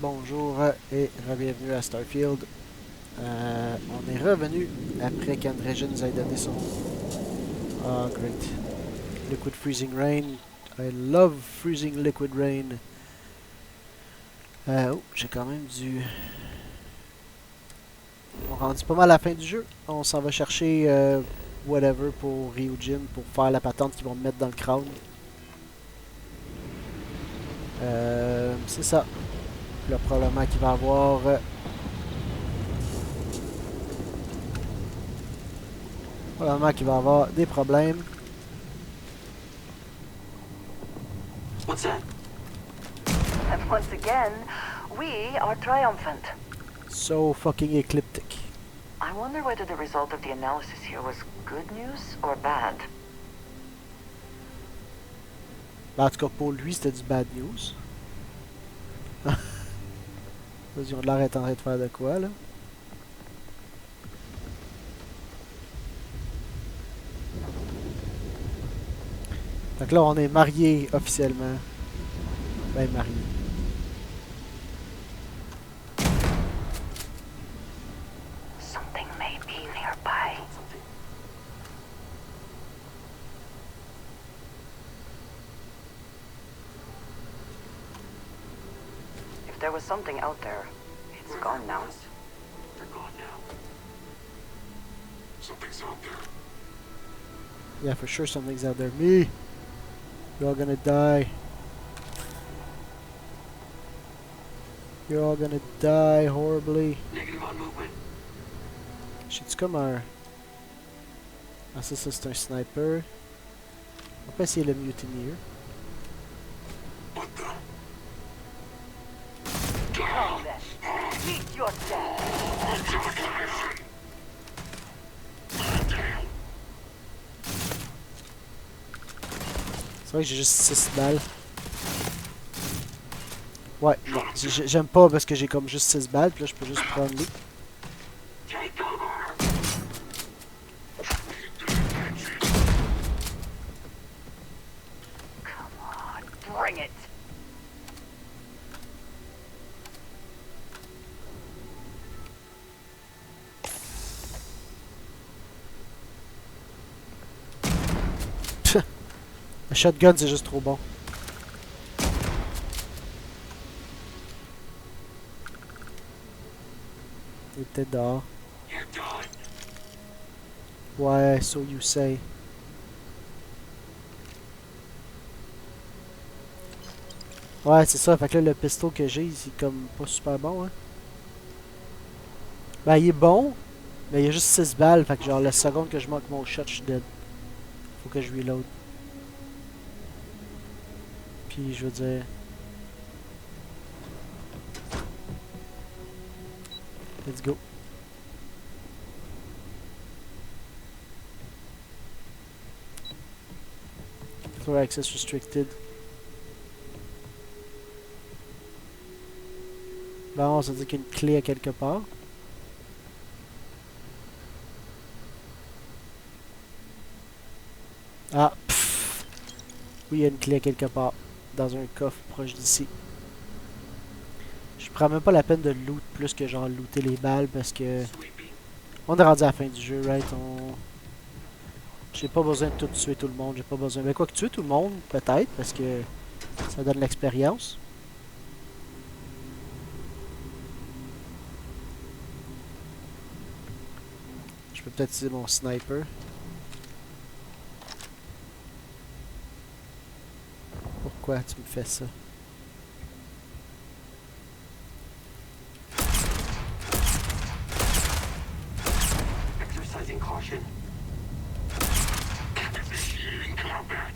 Bonjour et bienvenue à Starfield. On est revenu après qu'Andreja nous ait donné son... Ah, great. Liquid Freezing Rain. I love freezing liquid rain. Oh, j'ai quand même dû... On rendu pas mal à la fin du jeu. On s'en va chercher whatever pour Ryujin pour faire la patente qu'ils vont me mettre dans le crâne. C'est ça. Là, probablement qu'il va avoir... probablement qu'il va avoir des problèmes. What's that? And once again, we are triumphant. So fucking ecliptic. I wonder whether the result of the analysis here was good news or bad. Ben, en tout cas, pour lui, c'était du bad news. Ils ont l'air d'être en train de faire de quoi, là? Donc là, on est mariés officiellement. Ben, mariés. Something may be nearby. If there was something out there, it's gone now. They're gone now. Something's out there. Yeah, for sure something's out there. Me! You're all gonna die. You're all gonna die horribly. Negative on movement. J'ai-tu comme un... Ah, ça c'est un sniper. On peut essayer le mutineer. What the? Come then, meet your death. C'est vrai que j'ai juste 6 balles. Ouais, non, j'aime pas parce que j'ai comme juste 6 balles, puis là je peux juste prendre les... Take cover. Come on, bring it. Le shotgun c'est juste trop bon. Il est peut-être dehors. You're done. Ouais, so you say. Ouais, c'est ça. Fait que là, le pistol que j'ai, c'est comme pas super bon, hein. Ben, il est bon, mais il y a juste 6 balles. Fait que genre, la seconde que je manque mon shot, je suis dead. Faut que je reload. Puis, je veux dire... Let's go. Floor access restricted. Bon, ça veut dire qu'il y a une clé à quelque part. Ah, pfff. Oui, il y a une clé à quelque part. Dans un coffre proche d'ici. Je prends même pas la peine de loot plus que genre looter les balles parce que... Sleepy. On est rendu à la fin du jeu, right? J'ai pas besoin de tout tuer tout le monde, j'ai pas besoin... Mais quoi que tuer tout le monde, peut-être, parce que ça donne l'expérience. Je peux peut-être utiliser mon sniper. Pourquoi tu me fais ça? Exercising caution. Initiating combat.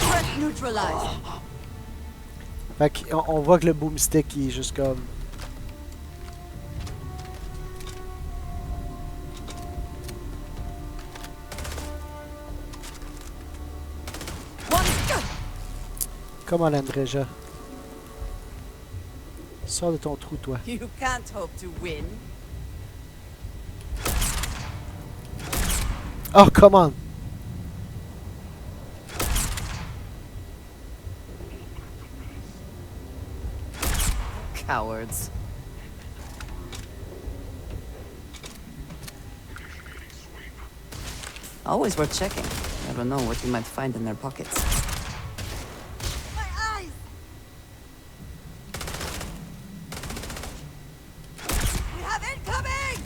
Threat neutralized. Fait qu'on voit que le boomstick il est juste comme... Come on, Andreja. Sors de ton trou, toi. You can't hope to win. Oh, come on! Cowards. Always worth checking. Never know what you might find in their pockets. My eyes! We have incoming!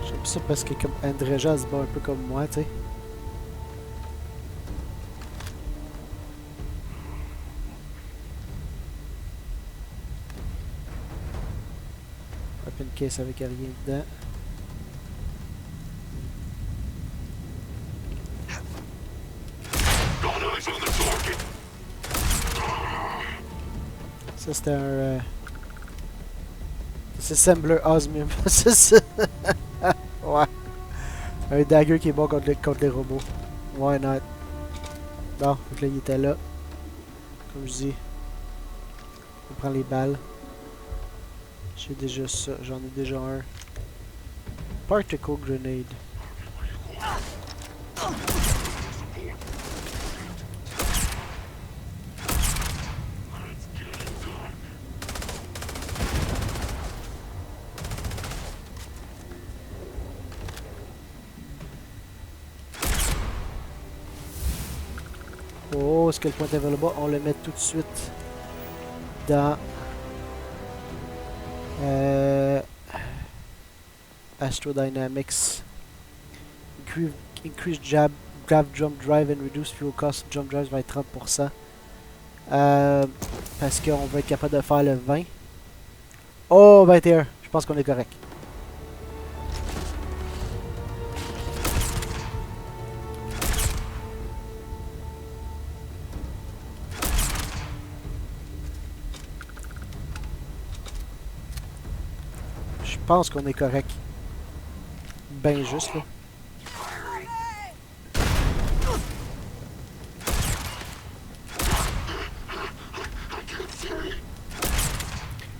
J'aime ça parce que comme Andreja se bat un peu comme moi, tu sais. Open case avec rien dedans. Got eyes on the target. Ça c'était un... C'est Assembler Osmium. C'est ça. Ouais. Un dagger qui est bon contre les robots. Why not? Bon, donc là il était là. Comme je dis. On prend les balles. J'ai déjà ça. J'en ai déjà un. Particle Grenade. Oh, est-ce que le point available? On le met tout de suite dans Astrodynamics. Increase grab jump drive and reduce fuel cost jump drive by 30%. Parce qu'on va être capable de faire le 20. Oh, 21. Je pense qu'on est correct. Je pense qu'on est correct. Ben juste là.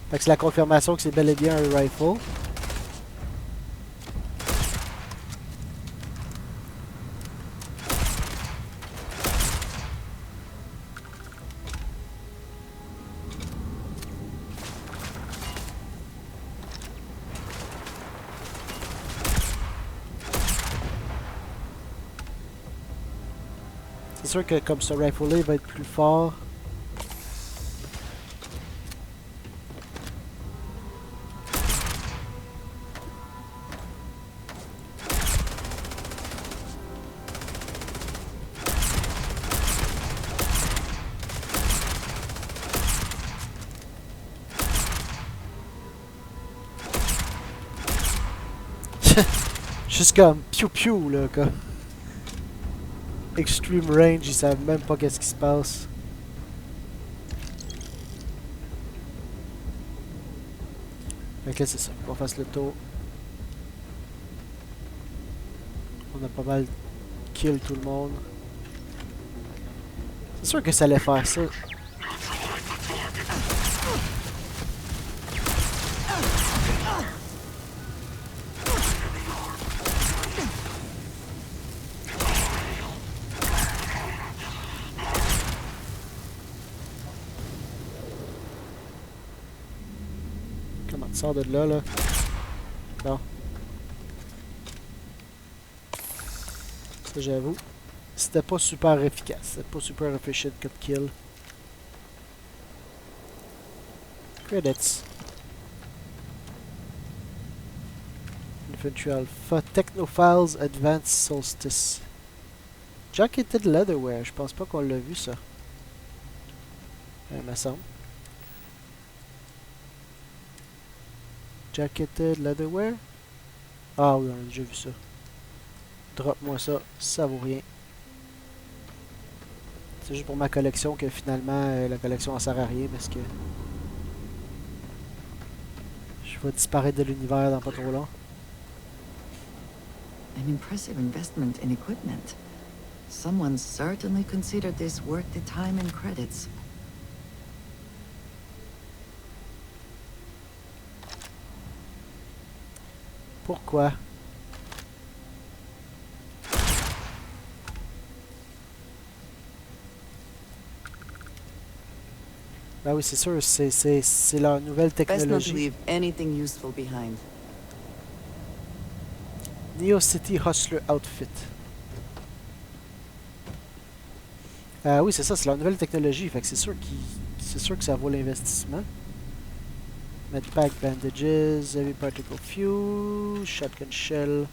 Fait que c'est la confirmation que c'est bel et bien un rifle. C'est sûr que comme ce rifle-là, il va être plus fort. Juste comme piou piou là quoi. Extreme range, ils savent même pas qu'est-ce qui se passe. Fait que là c'est ça, on fasse le tour. On a pas mal kill tout le monde. C'est sûr que ça allait faire ça. Comment tu sors de là, là? Non. Ça, j'avoue. C'était pas super efficace. C'était pas super efficient comme kill. Credits. Infantry Alpha. Technophiles Advanced Solstice. Jacketed Leatherware. Je pense pas qu'on l'a vu, ça. Il me semble. Jacketed Leatherware. Ah oui, on a déjà vu ça. Drop-moi ça, ça vaut rien. C'est juste pour ma collection que finalement la collection en sert à rien parce que je vais disparaître de l'univers dans pas trop long. An impressive investment in equipment. Someone certainly considered this worth the time and credits. Pourquoi? Ben oui, c'est sûr, c'est leur nouvelle Best not to technologie. leave anything useful behind. Neo City Hustler Outfit. Oui, c'est ça, c'est leur nouvelle technologie. Fait que c'est sûr que ça vaut l'investissement. Medpack bandages, heavy particle fuse, shotgun shell.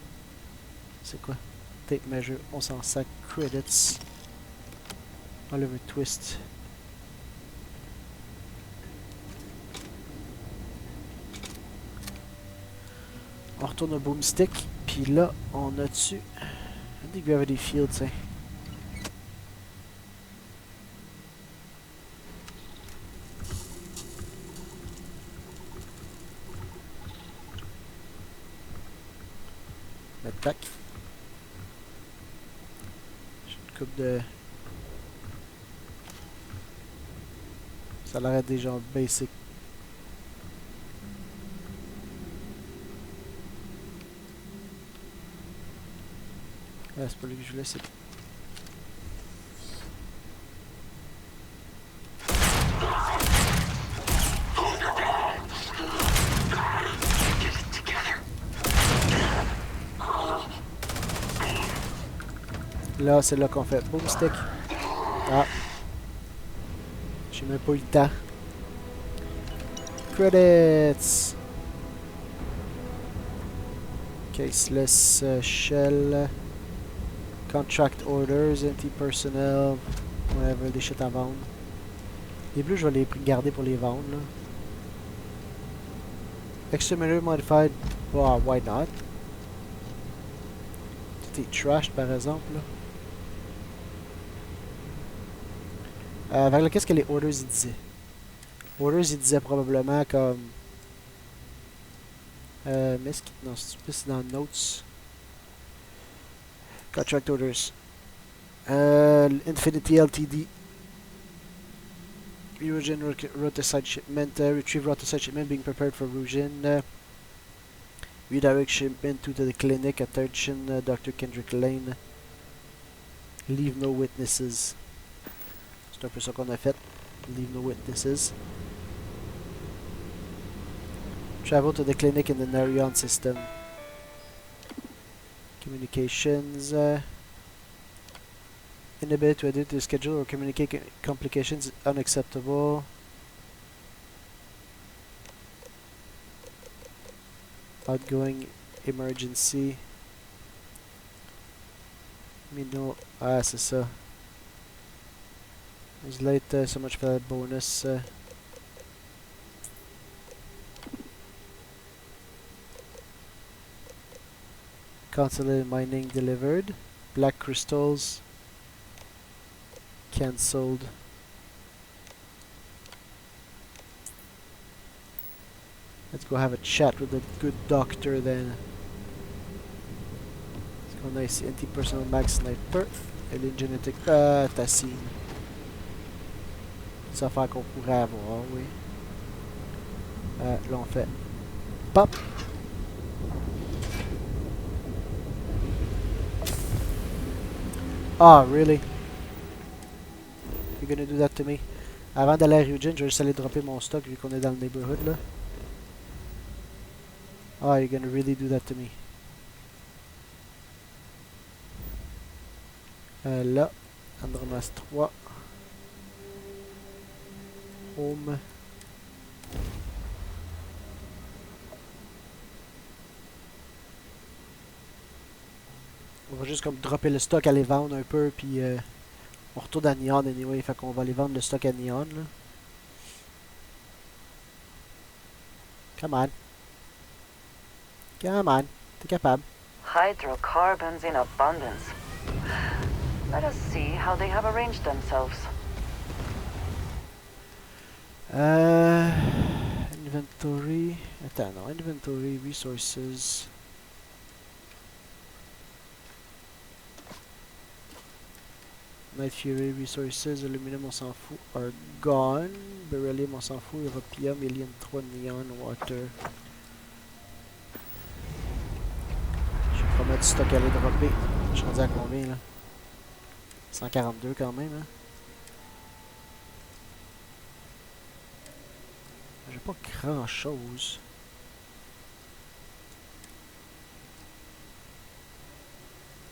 C'est quoi? Tape measure, on s'en sac. Credits. Oliver twist. On retourne au boomstick. Puis là, on a dessus. Des gravity field, tiens. Medpack. J'ai une coupe de. Ça a l'air d'être des gens basic. Ah, c'est pas lui que je voulais, c'est. Là, c'est là qu'on fait boomstick. Ah. J'ai même pas eu le temps. Credits. Caseless shell. Contract orders, anti-personnel. Whatever, des shit à vendre. Les bleus, je vais les garder pour les vendre. Là. Exterminator modified. Oh, why not? Tout est trashed par exemple. Vers là, qu'est-ce que les orders ils disaient? Orders ils disaient probablement comme. Mais non, c'est plus dans Notes. Contract orders. Infinity LTD. Erosion rotasite shipment. Retrieve rotasite shipment being prepared for Erosion. Redirect shipment to the clinic. Attention, Dr. Kendrick Lane. Leave no witnesses. C'est un peu ça qu'on a fait. Leave no witnesses. Travel to the clinic in the Narion system. Communications. Inability to edit the schedule or communicate complications is unacceptable. Outgoing emergency. Mino. Ah, c'est ça. I was late so much for that bonus. Consulate mining delivered. Black crystals. Cancelled. Let's go have a chat with the good doctor then. Let's go nice anti-personal mag sniper. Alien genetic Tassine. Ça fait qu'on pourrait avoir, oui. Là on fait pop. Ah, really? You're gonna do that to me? Avant d'aller à Ryujin, je vais juste aller dropper mon stock vu qu'on est dans le neighborhood là. Ah, you're gonna really do that to me? Là, Andromas 3. Home. On va juste comme dropper le stock, aller vendre un peu, puis on retourne à Neon anyway, fait qu'on va aller vendre le stock à Neon là. Come on. Come on. T'es capable. Hydrocarbons in abundance. Let us see how they have arranged themselves. Inventory. Attends, non. Inventory, resources. Night Fury, resources, aluminum, on s'en fout. Argon, beryllium, on s'en fout. Europium, alien 3, neon, water. Notre stock allait dropper. Je suis rendu à combien là? 142 quand même, hein? J'ai pas grand chose.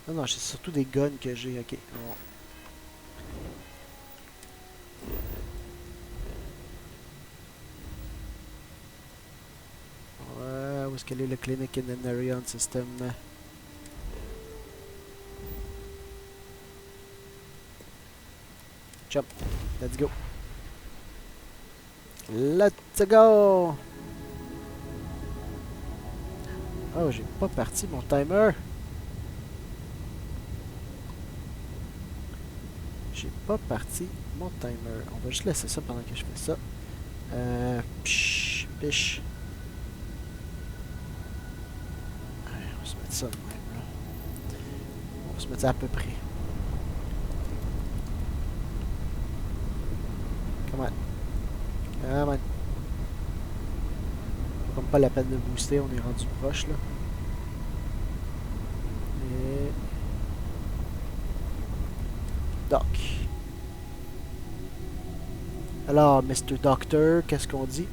Non, non, c'est surtout des guns que j'ai, ok. Bon. Ouais, où est-ce qu'elle est le clinic in the Narion system? Jump. Let's go. Let's go! Oh, j'ai pas parti mon timer. J'ai pas parti mon timer. On va juste laisser ça pendant que je fais ça. Psh, piche. Allez, on va se mettre ça de même, là. On va se mettre ça à peu près. Come on. Come on. Comme pas la peine de booster, on est rendu proche, là. Et... Doc. Alors, Mr. Doctor, qu'est-ce qu'on dit?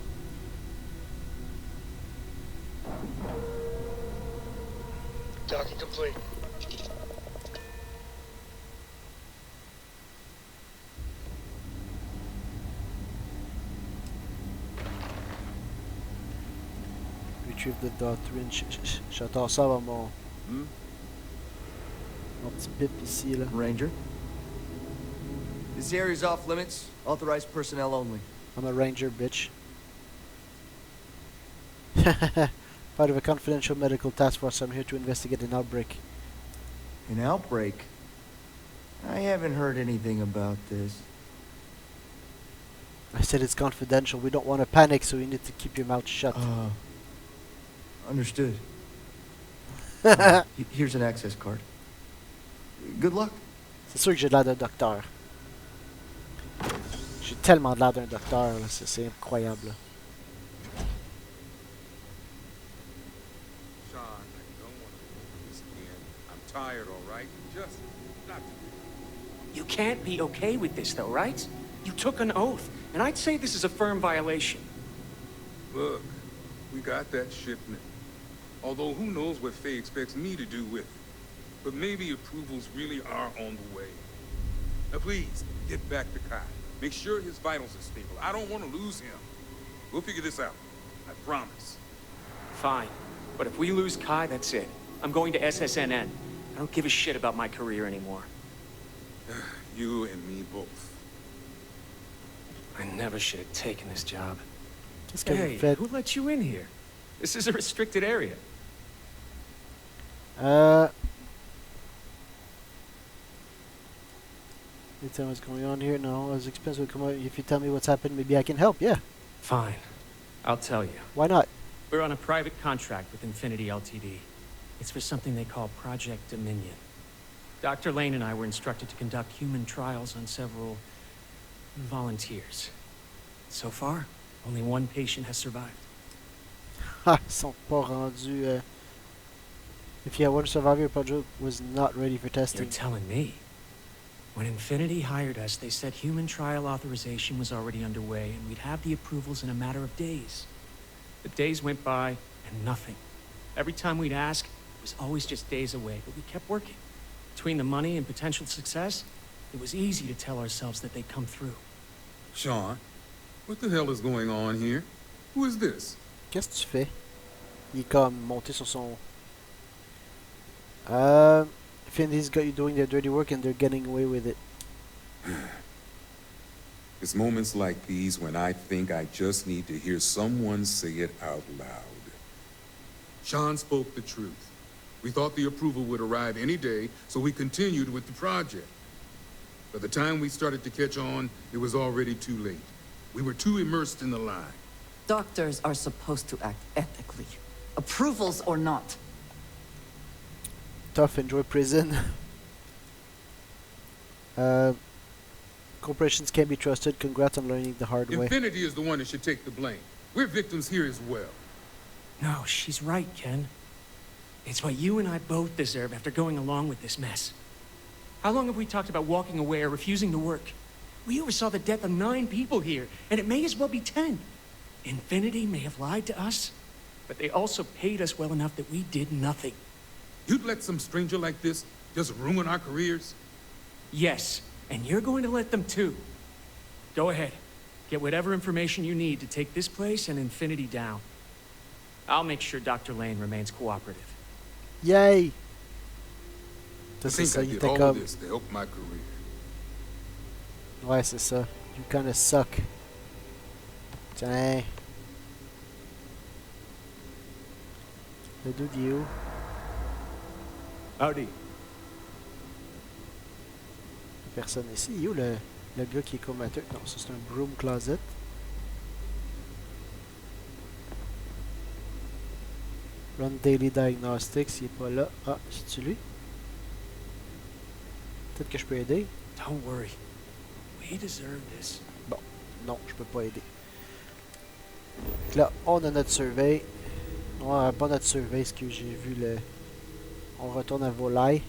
Docking complete. Retrieve the doctrine. J'attends ça avant mon petit pip ici, là. Ranger. This area's off limits. Authorized personnel only. I'm a ranger, bitch. Part of a confidential medical task force. I'm here to investigate an outbreak. An outbreak? I haven't heard anything about this. I said it's confidential. We don't want to panic, so you need to keep your mouth shut. Understood. Here's an access card. Good luck. C'est sûr que j'ai l'air d'un docteur. J'ai tellement l'air d'un docteur, là. C'est incroyable, là. Sean, I don't want to do this again. I'm tired, all right? Just not today. You can't be okay with this, though, right? You took an oath, and I'd say this is a firm violation. Look, we got that shipment. Although who knows what Faye expects me to do with it. But maybe approvals really are on the way. Now please, get back to Kai. Make sure his vitals are stable. I don't want to lose him. We'll figure this out. I promise. Fine. But if we lose Kai, that's it. I'm going to SSNN. I don't give a shit about my career anymore. You and me both. I never should have taken this job. Qu'est-ce que Hey, vous faites? who let you in here? This is a restricted area. You tell me what's going on here? No, as expense will come out. If you tell me what's happened, maybe I can help. Yeah. Fine. I'll tell you. Why not? We're on a private contract with Infinity LTD. It's for something they call Project Dominion. Dr. Lane and I were instructed to conduct human trials on several volunteers. So far, only one patient has survived. Ah, ils sont pas rendus. If you had one survivor, your project was not ready for You're testing. telling me? When Infinity hired us, they said human trial authorization was already underway and we'd have the approvals in a matter of days. The days went by and nothing. Every time we'd ask, it was always just days away, but we kept working. Between the money and potential success, it was easy to tell ourselves that they'd come through. Sean, what the hell is going on here? Who is this? Qu'est-ce que tu fais? Il est comme monté sur son. Infinity's got you doing their dirty work and they're getting away with it. It's moments like these when I think I just need to hear someone say it out loud. Sean spoke the truth. We thought the approval would arrive any day, so we continued with the project. By the time we started to catch on, it was already too late. We were too immersed in the lie. Doctors are supposed to act ethically. Approvals or not. Tough, enjoy prison. Corporations can't be trusted. Congrats on learning the hard way. Infinity is the one that should take the blame. We're victims here as well. No, she's right, Ken. It's what you and I both deserve after going along with this mess. How long have we talked about walking away or refusing to work? We oversaw the death of 9 people here, and it may as well be 10. Infinity may have lied to us, but they also paid us well enough that we did nothing. You'd let some stranger like this just ruin our careers? Yes, and you're going to let them too. Go ahead. Get whatever information you need to take this place and Infinity down. I'll make sure Dr. Lane remains cooperative. Yay! I Ça, c'est think ça, I il did était all of comme... this to help my career. Ouais, c'est ça. You kinda suck. Tiens. Le dude, il est où? Howdy. Personne ici. Il est où le gars qui est comateux? Non, ça c'est un broom closet. Run Daily Diagnostics, il est pas là. Ah, c'est-tu lui? Peut-être que je peux aider. Don't worry. We deserve this. Bon, non, je peux pas aider. Donc là, on a notre survey. Ouais, pas notre survey, ce que j'ai vu le... On retourne à volaille.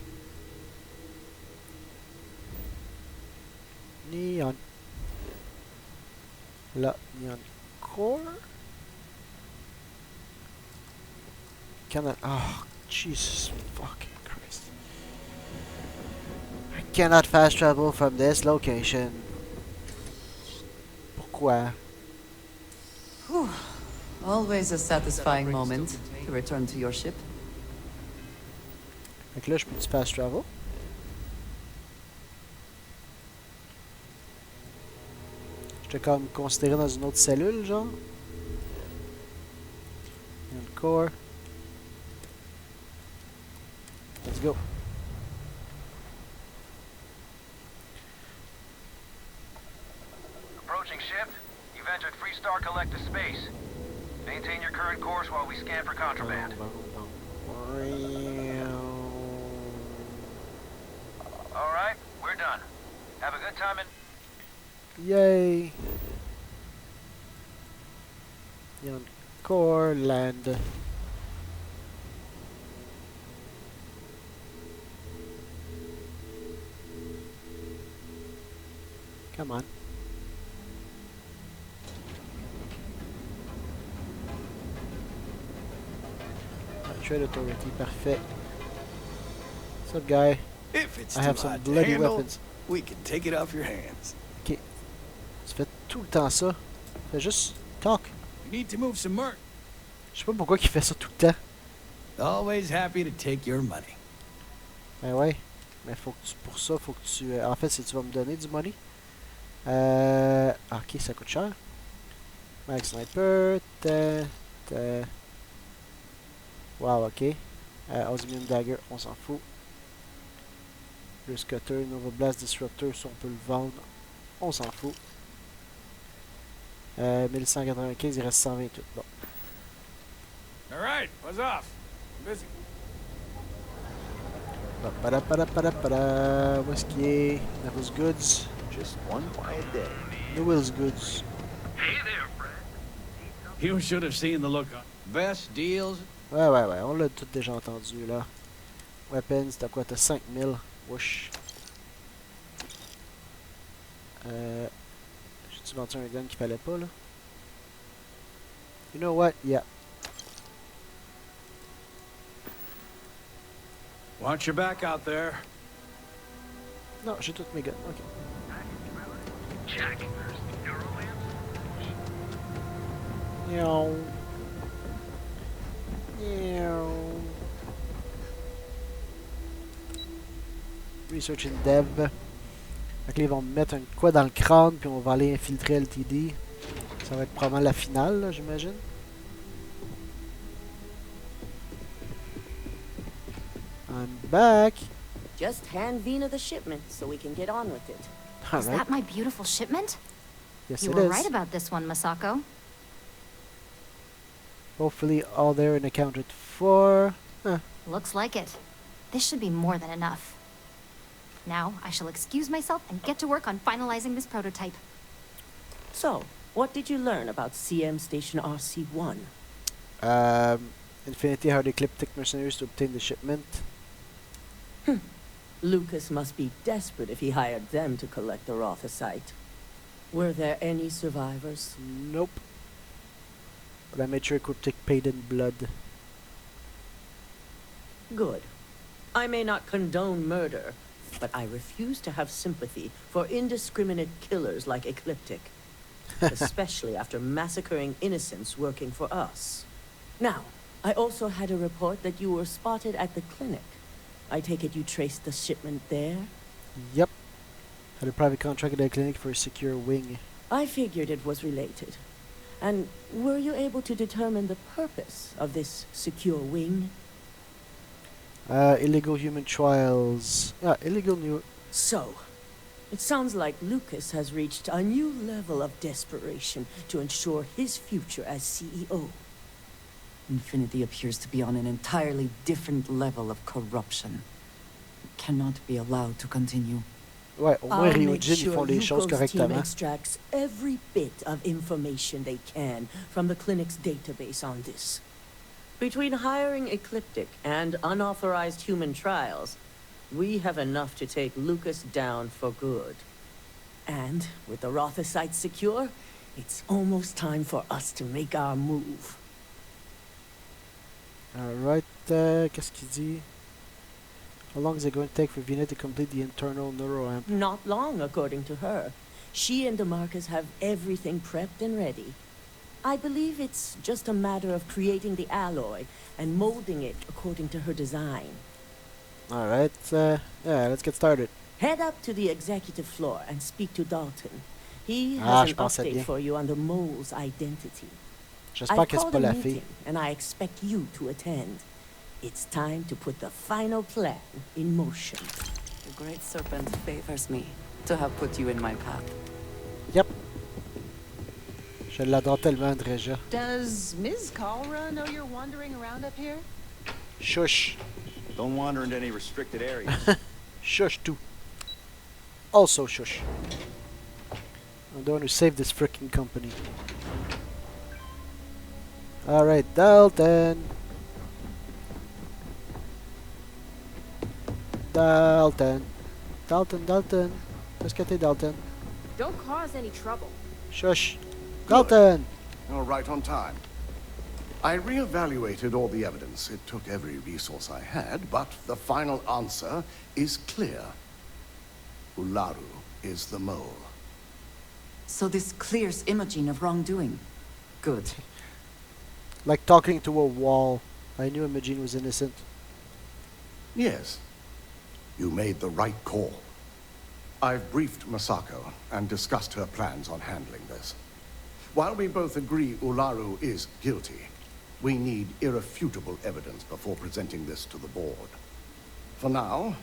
Neon. Là, Neon Core. Cannot... Oh, Jesus fucking Christ. I cannot fast travel from this location. Pourquoi? Whew. Always a satisfying moment to return to your ship. Fait que là, je peux-tu fast travel? J'étais comme considéré dans une autre cellule, genre. And core. Let's go. Approaching ship. You've entered Freestar Collective space. Maintain your current course while we scan for contraband. All right, we're done. Have a good time and... Yay! Neon core land. Come on. Trade authority, parfait. What's up, guy? If it's I too have some hot to bloody handle, weapons. we can take it off your hands. Ok. Tu fais tout le temps ça. Fais juste talk. You need to move some merch. Je sais pas pourquoi il fait ça tout le temps. Always happy to take your money. Ben ouais. Mais faut que tu, pour ça, faut que tu... en fait, si tu vas me donner du money. Ok, ça coûte cher. Mag Sniper. Wow, ok. Osmium Dagger, on s'en fout. Le Cutter, Nova Blast Disruptor, si on peut le vendre, on s'en fout. 1195, il reste 128. Bon. All right, buzz off. I'm busy. Où est-ce qu'il est? Neville's Goods. Just one quiet day. Neville's Goods. Hey there, friend. You should have seen the look on. Best deals. Ouais, on l'a tout déjà entendu là. Weapons, t'as quoi? T'as 5000. Wesh. J'ai-tu vendu un gun qu'il fallait pas là? You know what? Yeah. Watch your back out there. Non, j'ai toutes mes guns. Ok. Check. Miaou. Miaou. Research and Dev. Fait que là, ils vont me mettre un quoi dans le crâne, puis on va aller infiltrer LTD. Ça va être probablement la finale, là, j'imagine. I'm back. Just hand Vina the shipment so we can get on with it. All Is right. that my beautiful shipment? Yes, You it were is. right about this one, Masako. Hopefully all there and accounted for. Looks like it. This should be more than enough. Now, I shall excuse myself and get to work on finalizing this prototype. So, what did you learn about CM Station RC-1? Infinity hired ecliptic mercenaries to obtain the shipment. Lucas must be desperate if he hired them to collect the Rothosite. Were there any survivors? Nope. But I made sure ecliptic paid in blood. Good. I may not condone murder, but I refuse to have sympathy for indiscriminate killers like Ecliptic. Especially after massacring innocents working for us. Now, I also had a report that you were spotted at the clinic. I take it you traced the shipment there? Yep. Had a private contract at the clinic for a secure wing. I figured it was related. And were you able to determine the purpose of this secure wing? Illegal human trials. Illegal new... So, it sounds like Lucas has reached a new level of desperation to ensure his future as CEO. Infinity appears to be on an entirely different level of corruption. It cannot be allowed to continue. Ouais, au moins I'll Rio make Jin sure font les choses Yuko's team correctement. extracts every bit of information they can from the clinic's database on this. Between hiring Ecliptic and unauthorized human trials, we have enough to take Lucas down for good. And with the Rothosite secure, it's almost time for us to make our move. Alright, qu'est-ce qu'il dit? How long is it going to take for Vina to complete the internal neuroamp? Not long, according to her. She and DeMarcus have everything prepped and ready. I believe it's just a matter of creating the alloy and molding it according to her design. Alright, yeah, let's get started. Head up to the executive floor and speak to Dalton. He Ah, has je an pensais update bien. for you on the mole's identity. J'espère que c'est called pas a la meeting, fille. and I expect you to attend. It's time to put the final plan in motion. The Great Serpent favors me to have put you in my path. Yep. Je l'adore tellement, Andreja. Does Ms. Kalra know you're wandering around up here? Shush. Don't wander into any restricted areas. Shush too. Also shush. I'm the one who saved this freaking company. Alright, Dalton. Dalton. Dalton. Let's get to Dalton. Don't cause any trouble. Shush. Good. Dalton! You're right on time. I re-evaluated all the evidence. It took every resource I had, but the final answer is clear. Ularu is the mole. So this clears Imogen of wrongdoing. Good. Like talking to a wall. I knew Imogen was innocent. Yes. You made the right call. I've briefed Masako and discussed her plans on handling this. While we both agree Ularu is guilty, we need irrefutable evidence before presenting this to the board. For now,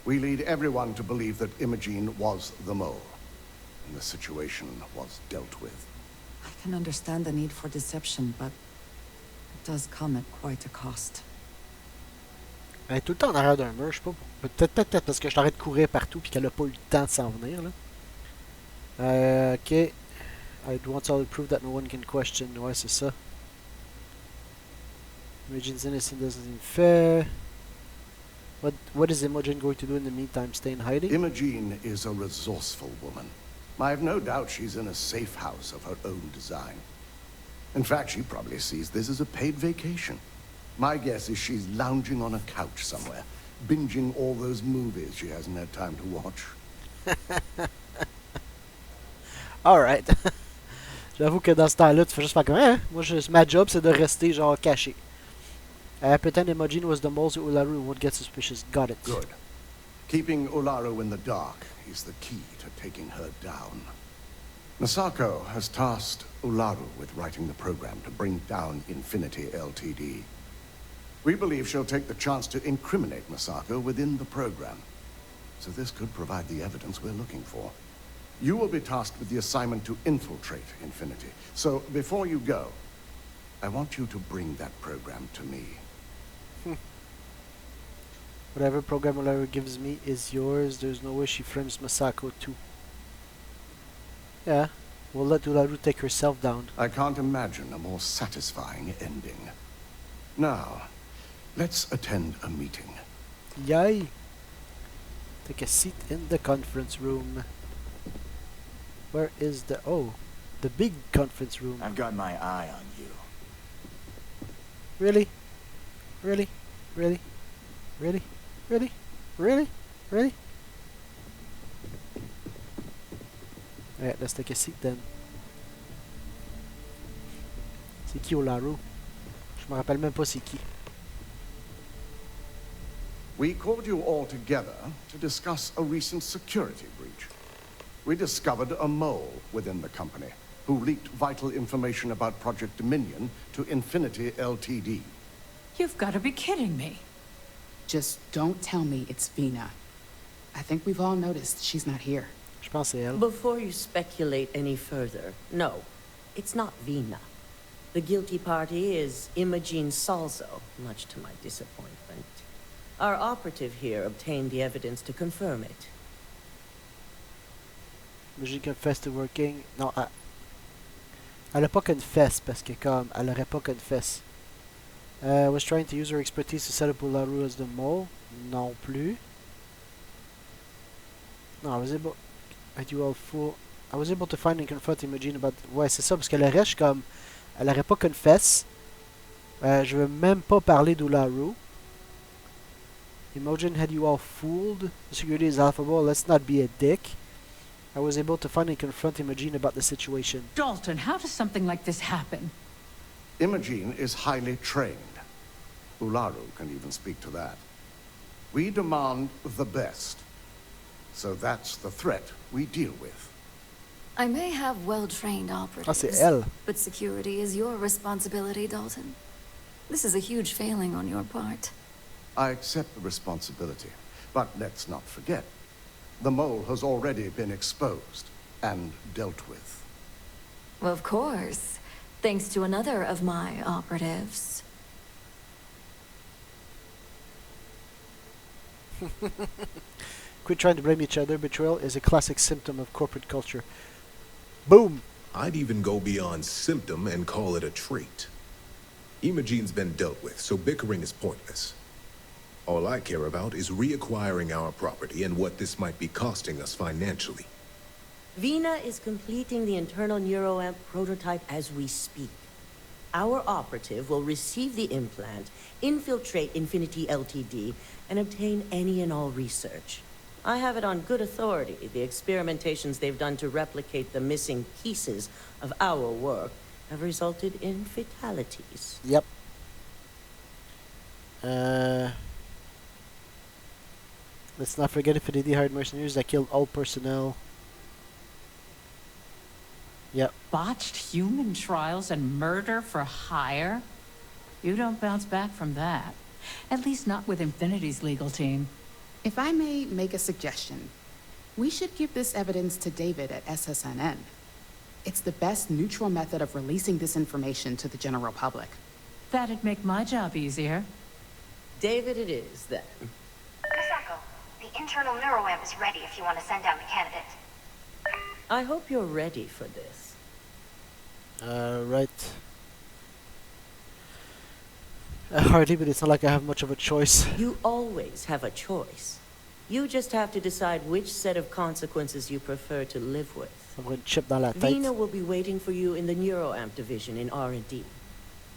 we lead everyone to believe that Imogen was the mole, and the situation was dealt with. I can understand the need for deception, but it does come at quite a cost. Elle est tout le temps en arrière d'un mur, je sais pas. Peut-être parce que je t'arrête de courir partout puis qu'elle a pas eu le temps de s'en venir, là. Ok. I'd want to prove that no one can question. Ouais, c'est ça. Imogen's innocent doesn't seem fair. What is Imogen going to do in the meantime? Stay in hiding? Imogen is a resourceful woman. I have no doubt she's in a safe house of her own design. In fact, she probably sees this as a paid vacation. My guess is she's lounging on a couch somewhere, binging all those movies she hasn't had time to watch. Alright. J'avoue que dans ce temps-là, tu fais juste faire comme, hein? Moi, ma job, c'est de rester, genre, caché. Pretend Imogen was the mole so Ularu won't get suspicious. Got it. Good. Keeping Ularu in the dark is the key to taking her down. Masako has tasked Ularu with writing the program to bring down Infinity LTD. We believe she'll take the chance to incriminate Masako within the program. So this could provide the evidence we're looking for. You will be tasked with the assignment to infiltrate Infinity. So before you go, I want you to bring that program to me. Whatever program Ularu gives me is yours. There's no way she frames Masako too. Yeah, we'll let Ularu take herself down. I can't imagine a more satisfying ending. Now, let's attend a meeting. Yay! Take a seat in the conference room. Where is the... Oh, the big conference room. I've got my eye on you. Really? Really? Really? Really? Really? Really? Really? Alright, let's take a seat then. C'est qui Olaru? Je me rappelle même pas c'est qui. We called you all together to discuss a recent security breach. We discovered a mole within the company who leaked vital information about Project Dominion to Infinity LTD. You've got to be kidding me. Just don't tell me it's Vina. I think we've all noticed she's not here. Je pense c'est elle. Before you speculate any further, no, it's not Vina. The guilty party is Imogene Salzo, much to my disappointment. Our operative here obtained the evidence to confirm it. Imogene confessed to working... Non, elle a pas confess parce que comme... Elle aurait pas confess. Was trying to use her expertise to set up Olaru as the mole. Non plus. No, I was able... I was able to find and confront Imogene about... Ouais, c'est ça, parce que le reste, comme... Elle aurait pas confess. Je veux même pas parler d'Olaru. Imogen had you all fooled. The security is alphabet. Let's not be a dick. I was able to find and confront Imogen about the situation. Dalton, how does something like this happen? Imogene is highly trained. Ularu can even speak to that. We demand the best. So that's the threat we deal with. I may have well-trained operatives, c'est elle. but security is your responsibility, Dalton. This is a huge failing on your part. I accept the responsibility, but let's not forget, the mole has already been exposed and dealt with. Of course, thanks to another of my operatives. Quit trying to blame each other. Betrayal is a classic symptom of corporate culture. Boom! I'd even go beyond symptom and call it a trait. Imogene's been dealt with, so bickering is pointless. All I care about is reacquiring our property and what this might be costing us financially. Vina is completing the internal neuroamp prototype as we speak. Our operative will receive the implant, infiltrate Infinity LTD, and obtain any and all research. I have it on good authority. The experimentations they've done to replicate the missing pieces of our work have resulted in fatalities. Yep. Let's not forget Infinity hired mercenaries that killed all personnel. Yep. Botched human trials and murder for hire? You don't bounce back from that. At least not with Infinity's legal team. If I may make a suggestion, we should give this evidence to David at SSNN. It's the best neutral method of releasing this information to the general public. That'd make my job easier. David it is, then. Misako, the internal neuroamp is ready if you want to send out a candidate. I hope you're ready for this. Right. Hardly, but it's not like I have much of a choice. You always have a choice. You just have to decide which set of consequences you prefer to live with. I'm going to chip dans la tête. Vina will be waiting for you in the neuroamp division in R&D.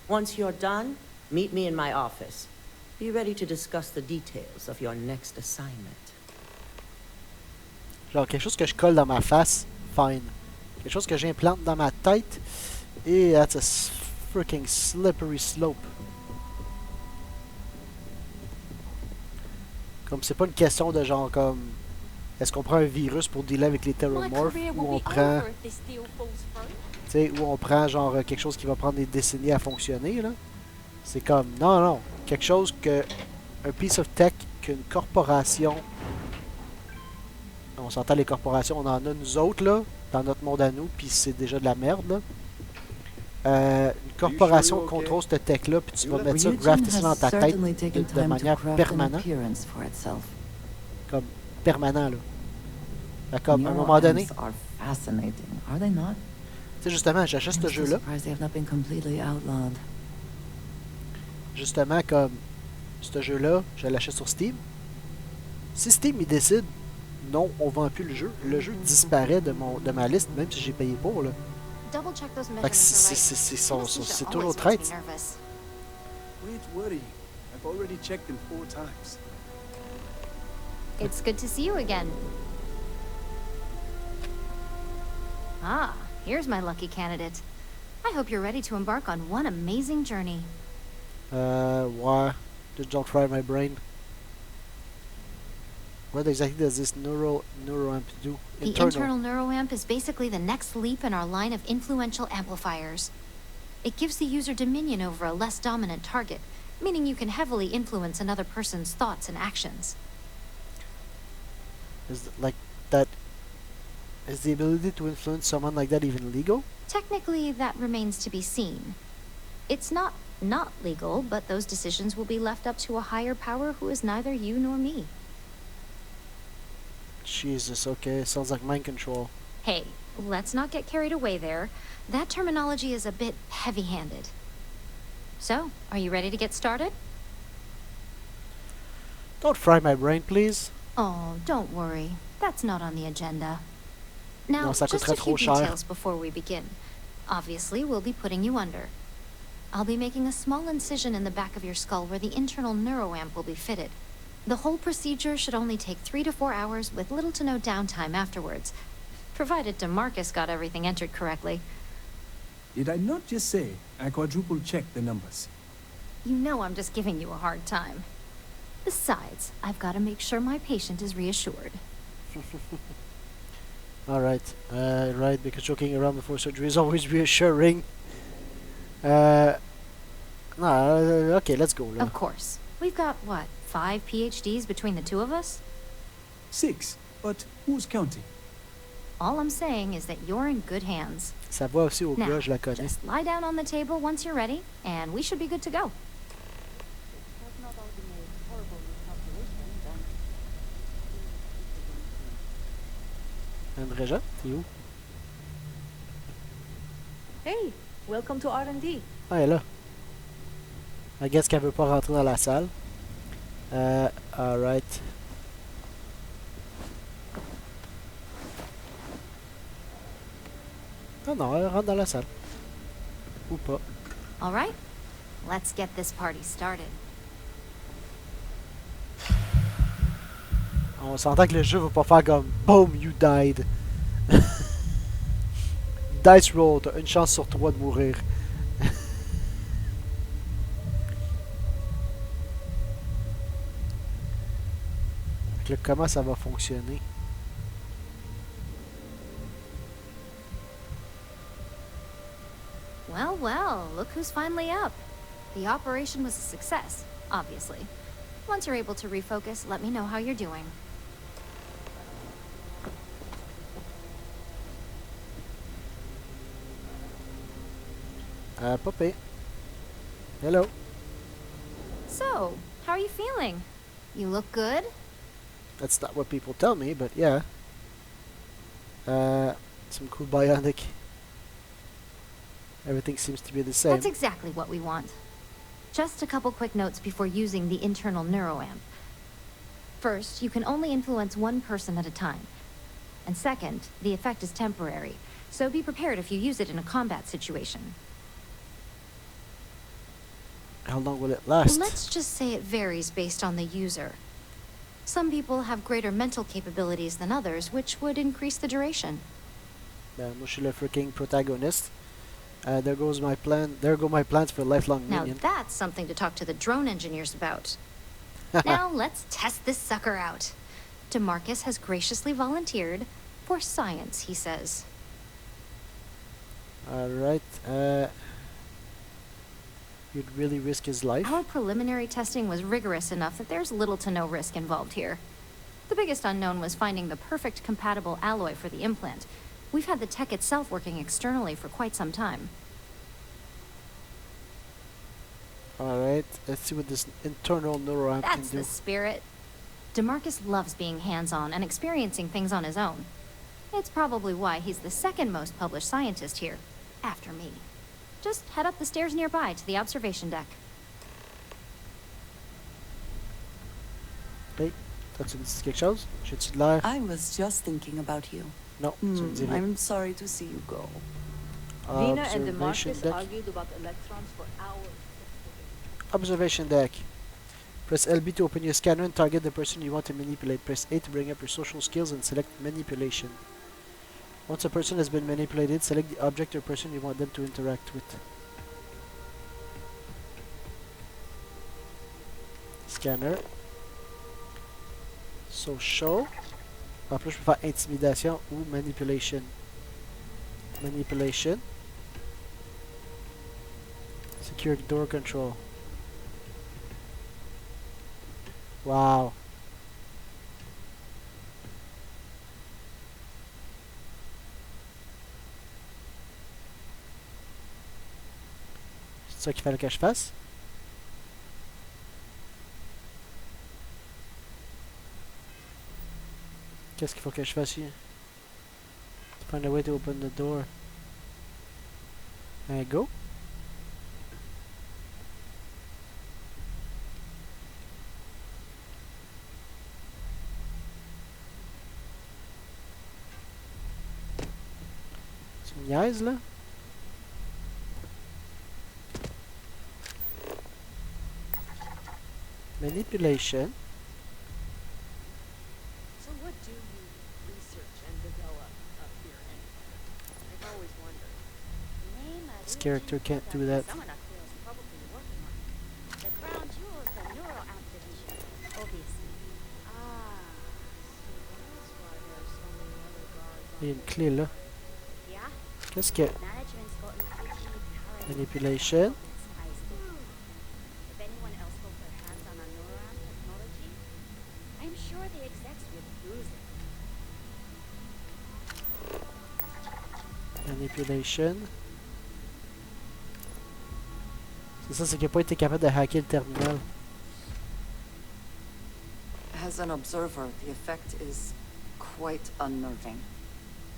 Once you're done, meet me in my office. Be ready to discuss the details of your next assignment. Genre quelque chose que je colle dans ma face, fine. Quelque chose que j'implante dans ma tête, et that's a freaking slippery slope. Comme c'est pas une question de genre comme est-ce qu'on prend un virus pour dealer avec les terromorphes ou on prend où on prend genre quelque chose qui va prendre des décennies à fonctionner là. C'est comme non, quelque chose que un piece of tech qu'une corporation, on s'entend les corporations, on en a nous autres là dans notre monde à nous, puis c'est déjà de la merde là. Une corporation contrôle cette tech-là, puis tu vas mettre ça, grafter ça dans ta tête de manière permanente. Comme permanent, là. Fait comme, à un moment donné... Tu sais, justement, j'achète ce jeu-là. justement, comme ce jeu-là, je l'achète sur Steam. Si Steam il décide, non, on vend plus le jeu disparaît de ma liste, même si j'ai payé pour, là. Fait que c'est toujours traite. Wait, worry. I've already checked them 4 times. It's good to see you again. Ah, here's my lucky candidate. I hope you're ready to embark on one amazing journey. Why? Just don't fry my brain. What exactly does this neuroamp do? The internal neuroamp is basically the next leap in our line of influential amplifiers. It gives the user dominion over a less dominant target, meaning you can heavily influence another person's thoughts and actions. Is like that? Is the ability to influence someone like that even legal? Technically, that remains to be seen. It's not legal, but those decisions will be left up to a higher power who is neither you nor me. Jesus, okay, sounds like mind control. Hey, let's not get carried away there. That terminology is a bit heavy-handed. So, are you ready to get started? Don't fry my brain, please. Oh, don't worry. That's not on the agenda. Now, Non, ça just coûterait a few trop cher. details before we begin. Obviously, we'll be putting you under. I'll be making a small incision in the back of your skull where the internal neuroamp will be fitted. The whole procedure should only take 3 to 4 hours with little to no downtime afterwards, provided DeMarcus got everything entered correctly. Did I not just say I quadruple-checked the numbers? You know I'm just giving you a hard time. Besides, I've got to make sure my patient is reassured. Alright, right, because joking around before surgery is always reassuring. No, okay, let's go. Of course. We've got, what, 5 PhDs between the two of us? 6, but who's counting? All I'm saying is that you're in good hands. Ça va aussi au Now, gars, je la connais. just lie down on the table once you're ready, and we should be good to go. Andréja, t'es où? Hey, welcome to R&D. Ah, elle est là. I guess qu'elle veut pas rentrer dans la salle. Alright. Ah non, elle rentre dans la salle. Ou pas. All right, let's get this party started. On s'entend que le jeu va pas faire comme BOOM, you died. Dice roll, t'as une chance sur 3 de mourir. Donc là, comment ça va fonctionner? Well, well, look who's finally up. The operation was a success, obviously. Once you're able to refocus, let me know how you're doing. Puppy. Hello. So, how are you feeling? You look good? That's not what people tell me, but yeah. Some cool bionic. Everything seems to be the same. That's exactly what we want. Just a couple quick notes before using the internal neuroamp. First, you can only influence one person at a time. And second, the effect is temporary, so be prepared if you use it in a combat situation. How long will it last? Let's just say it varies based on the user. Some people have greater mental capabilities than others, which would increase the duration. Moi, je suis le freaking protagonist. There goes my plan. There go my plans for a lifelong Now minion. that's something to talk to the drone engineers about. Now let's test this sucker out. DeMarcus has graciously volunteered for science, he says. Alright. You'd really risk his life? Our preliminary testing was rigorous enough that there's little to no risk involved here. The biggest unknown was finding the perfect compatible alloy for the implant. We've had the tech itself working externally for quite some time. Alright, let's see what this internal neuroamp can That's do. the spirit. DeMarcus loves being hands-on and experiencing things on his own. It's probably why he's the second most published scientist here, after me. Just head up the stairs nearby to the observation deck. Hey, t'as-tu dit quelque chose? J'ai-tu de l'air? I was just thinking about you. Non, tu me dis rien. I'm sorry to see you go. Vina and the Observation Marcus deck. argued about electrons for hours. Observation deck. Press LB to open your scanner and target the person you want to manipulate. Press A to bring up your social skills and select manipulation. Once a person has been manipulated, select the object or person you want them to interact with. Scanner. Social. En plus, je peux faire intimidation ou manipulation. Manipulation. Secure door control. Wow. C'est ça qu'il fallait que je fasse? Qu'est-ce qu'il faut que je fasse ici? Find a way to open the door. And go. Tu me niaises là? Manipulation. So what do you research and develop up here anyway? I've always wondered. This character can't do that. Someone up here is probably working on it. The crown jewel is the neural activation, obviously. Ah, so that's why there's so many other guards Il y a une clé là. Yeah? Qu'est-ce que... Management's gotten pretty current. Manipulation. If anyone else got their hands on a neuron technology, I'm sure the execs would use it. Manipulation. C'est ça, c'est qu'il n'a pas été capable de hacker le terminal. As an observer, the effect is quite unnerving.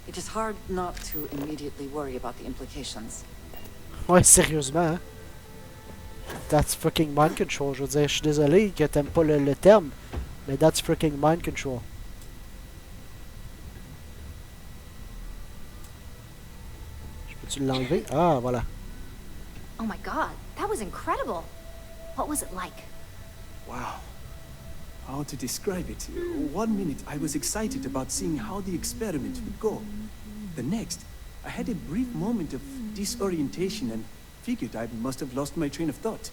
It is hard not to immediately worry about the implications. Ouais, sérieusement, hein? That's freaking mind control. Je veux dire, je suis désolé que t'aimes pas le terme, mais that's freaking mind control. Je peux-tu l'enlever? Ah, voilà. Oh my god, that was incredible. What was it like? Wow. How to describe it? 1 minute I was excited about seeing how the experiment would go. The next, I had a brief moment of disorientation and figured I must have lost my train of thought.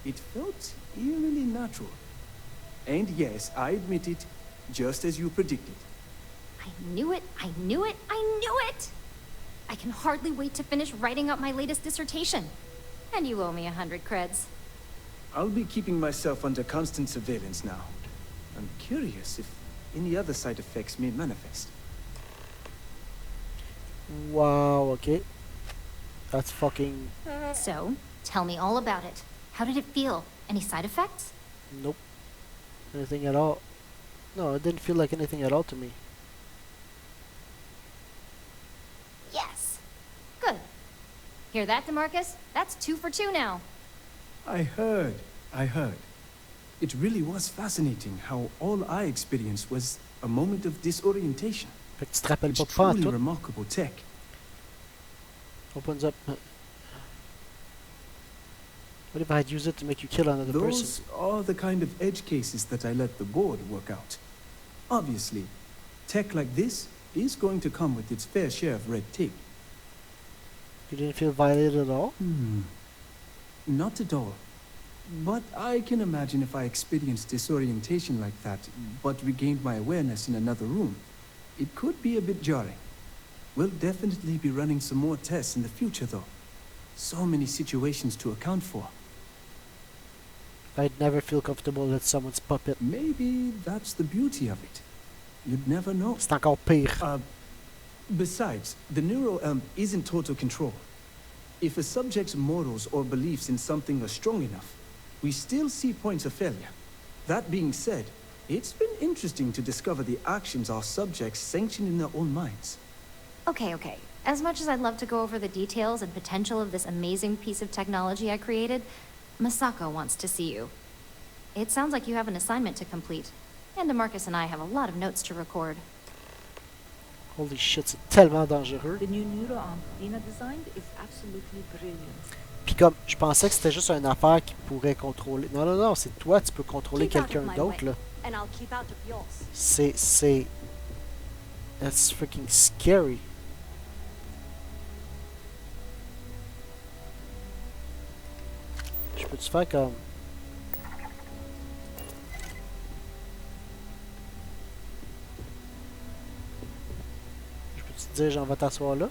It felt eerily natural. And yes, I admit it, just as you predicted. I knew it, I knew it, I knew it! I can hardly wait to finish writing up my latest dissertation. And you owe me 100 creds. I'll be keeping myself under constant surveillance now. I'm curious if any other side effects may manifest. Wow, okay. That's fucking... So, tell me all about it. How did it feel? Any side effects? Nope. Anything at all. No, it didn't feel like anything at all to me. Yes! Good. Hear that, DeMarcus? That's 2 for 2 now. I heard. It really was fascinating how all I experienced was a moment of disorientation. Fait que tu te rappelles pas It's de faire truly tout. remarkable tech. Opens up. What if I had used it to make you kill another person? Those are the kind of edge cases that I let the board work out. Obviously, tech like this is going to come with its fair share of red tape. You didn't feel violated at all? Not at all. But I can imagine if I experienced disorientation like that, but regained my awareness in another room, it could be a bit jarring. We'll definitely be running some more tests in the future, though. So many situations to account for. I'd never feel comfortable with someone's puppet. Maybe that's the beauty of it. You'd never know. C'est encore pire. Besides, the neural is in total control. If a subject's morals or beliefs in something are strong enough, we still see points of failure. That being said, it's been interesting to discover the actions our subjects sanction in their own minds. Okay. As much as I'd love to go over the details and potential of this amazing piece of technology I created, Masako wants to see you. It sounds like you have an assignment to complete. And DeMarcus and I have a lot of notes to record. Holy shit, c'est tellement dangereux. The new neuro Dina designed is absolutely brilliant. Puis comme, je pensais que c'était juste une affaire qui pourrait contrôler... Non, non, non, c'est toi, tu peux contrôler quelqu'un d'autre, là. C'est... That's freaking scary. Je peux-tu faire comme... Je peux-tu te dire, j'en vais t'asseoir là?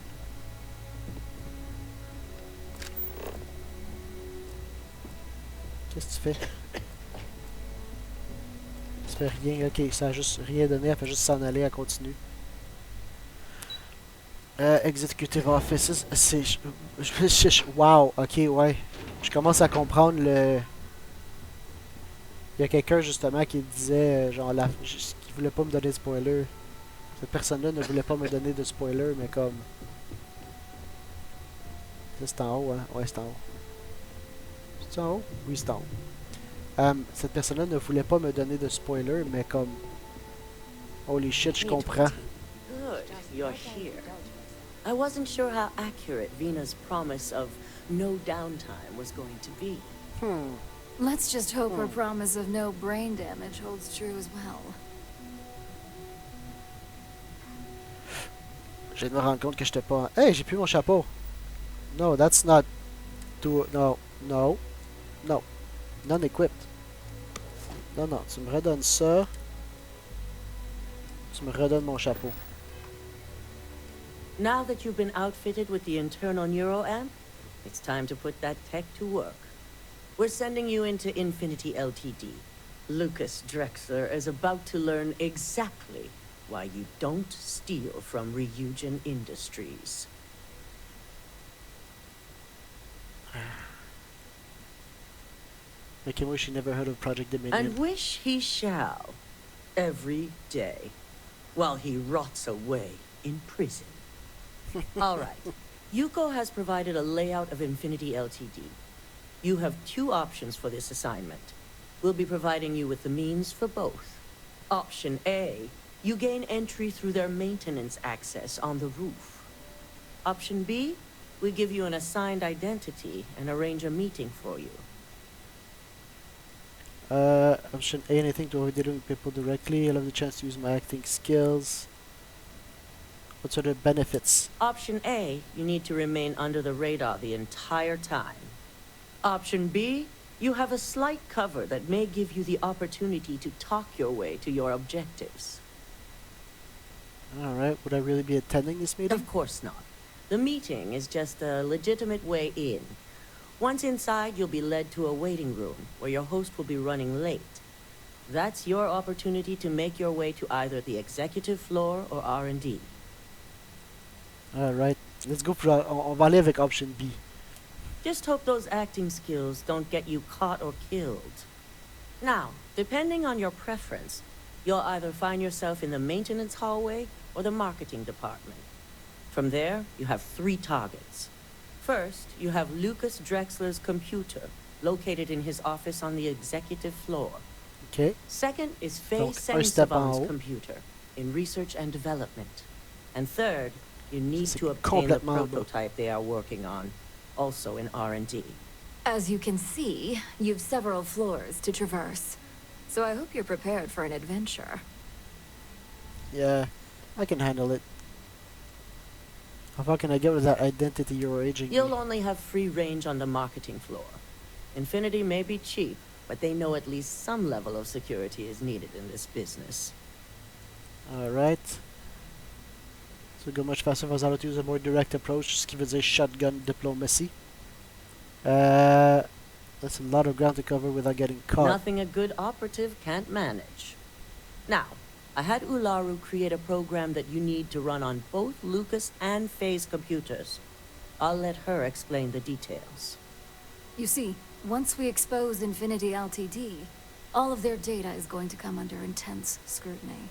Qu'est-ce que tu fais? Ça fait rien, ok, ça a juste rien donné, elle fait juste s'en aller, elle continue. Executive Offices, c'est... Wow, ok, ouais. Je commence à comprendre le... Il y a quelqu'un justement qui disait, genre, qui voulait pas me donner de spoiler. Cette personne-là ne voulait pas me donner de spoiler, mais comme... C'est en haut, hein? Ouais, c'est en haut. C'est en haut? Oui, c'est en haut. Cette personne-là ne voulait pas me donner de spoiler, mais comme... Holy shit, je comprends. Good, you're here. I wasn't sure how accurate Vina's promise of no downtime was going to be. Let's just hope her promise of no brain damage holds true as well. Je viens de me rendre compte que j'étais pas... Hey, j'ai plus mon chapeau! No, that's not... No, no, no. Non-equipped. Non, non, tu me redonnes ça. Tu me redonnes mon chapeau. Now that you've been outfitted with the internal neuroamp, it's time to put that tech to work. We're sending you into Infinity LTD. Lucas Drexler is about to learn exactly why you don't steal from Ryujin Industries. Make him wish he never heard of Project Dominion. And wish he shall, every day, while he rots away in prison. All right. Yuko has provided a layout of Infinity LTD. You have two options for this assignment. We'll be providing you with the means for both. Option A, you gain entry through their maintenance access on the roof. Option B, we give you an assigned identity and arrange a meeting for you. Option A, anything to avoid dealing with people directly. I'll have the chance to use my acting skills. What sort of benefits? Option A, you need to remain under the radar the entire time. Option B, you have a slight cover that may give you the opportunity to talk your way to your objectives. Alright, would I really be attending this meeting? Of course not. The meeting is just a legitimate way in. Once inside, you'll be led to a waiting room, where your host will be running late. That's your opportunity to make your way to either the executive floor or R&D. Alright, let's go for... on va aller avec option B. Just hope those acting skills don't get you caught or killed. Now, depending on your preference, you'll either find yourself in the maintenance hallway or the marketing department. From there, you have 3 targets. First, you have Lucas Drexler's computer, located in his office on the executive floor. Okay. Second is Faye Donc, un step en haut. computer, in research and development. And third, you need to obtain the prototype they are working on, also in R&D. As you can see, you've several floors to traverse. So I hope you're prepared for an adventure. Yeah, I can handle it. How far can I get with that identity you're aging? You'll only have free range on the marketing floor. Infinity may be cheap, but they know at least some level of security is needed in this business. Alright. So go much faster if I to use a more direct approach, ce qui veut dire shotgun diplomacy. That's a lot of ground to cover without getting caught. Nothing a good operative can't manage. Now, I had Ularu create a program that you need to run on both Lucas and Faye's computers. I'll let her explain the details. You see, once we expose Infinity LTD, all of their data is going to come under intense scrutiny.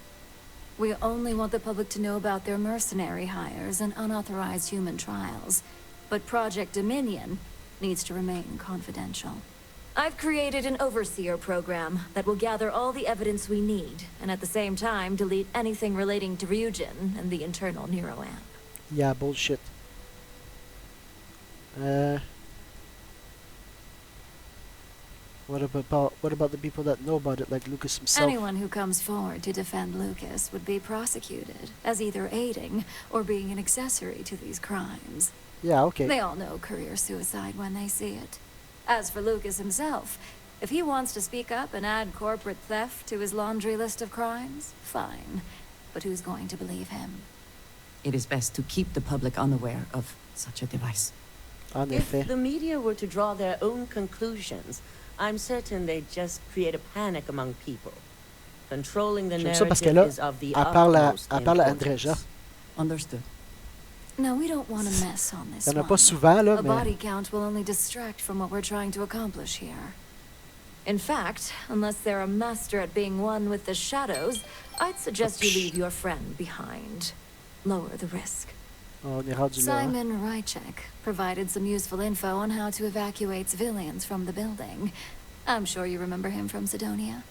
We only want the public to know about their mercenary hires and unauthorized human trials, but Project Dominion needs to remain confidential. I've created an overseer program that will gather all the evidence we need, and at the same time delete anything relating to Ryujin and the internal neuroamp. Yeah, bullshit. What about the people that know about it, like Lucas himself? Anyone who comes forward to defend Lucas would be prosecuted as either aiding or being an accessory to these crimes. Yeah, okay. They all know career suicide when they see it. As for Lucas himself, if he wants to speak up and add corporate theft to his laundry list of crimes, fine. But who's going to believe him? It is best to keep the public unaware of such a device. En If effet. the media were to draw their own conclusions, I'm certain they'd just create a panic among people. Controlling the J'aime ça parce narrative que là, is of the elle parle à utmost Andreja. Understood. No, we don't want to mess on this Y'en a one. pas souvent, là, A mais... body count will only distract from what we're trying to accomplish here. In fact, unless they're a master at being one with the shadows, I'd suggest you leave your friend behind. Lower the risk. On est rendu là. Hein? Simon Rychek provided some useful info on how to evacuate civilians from the building. I'm sure you remember him from Sidonia.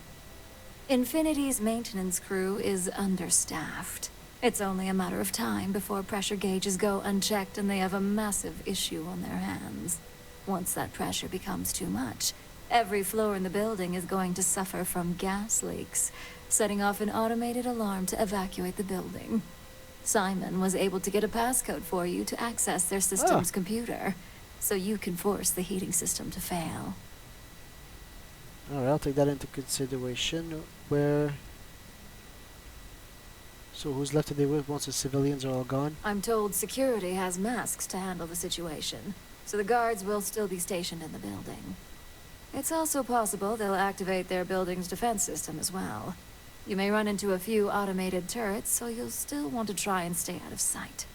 Infinity's maintenance crew is understaffed. It's only a matter of time before pressure gauges go unchecked and they have a massive issue on their hands. Once that pressure becomes too much, every floor in the building is going to suffer from gas leaks, setting off an automated alarm to evacuate the building. Simon was able to get a passcode for you to access their system's computer, so you can force the heating system to fail. Alright, I'll take that into consideration. Where... So who's left to deal with once the civilians are all gone? I'm told security has masks to handle the situation, so the guards will still be stationed in the building. It's also possible they'll activate their building's defense system as well. You may run into a few automated turrets, so you'll still want to try and stay out of sight.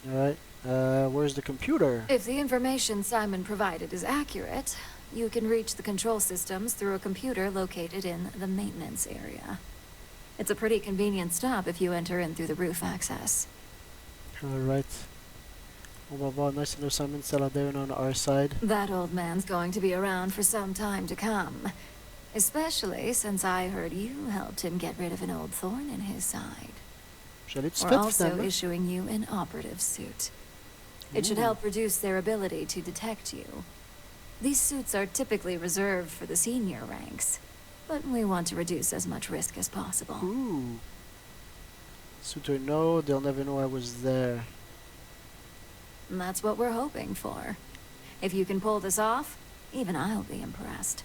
Alright, where's the computer? If the information Simon provided is accurate, you can reach the control systems through a computer located in the maintenance area. It's a pretty convenient stop if you enter in through the roof access. Alright. On va voir, nice to know Simon's still there and on our side. That old man's going to be around for some time to come. Especially since I heard you helped him get rid of an old thorn in his side. We're also issuing you an operative suit. It should help reduce their ability to detect you. These suits are typically reserved for the senior ranks, but we want to reduce as much risk as possible. Ooh. Suitor, no, they'll never know I was there. And that's what we're hoping for. If you can pull this off, even I'll be impressed.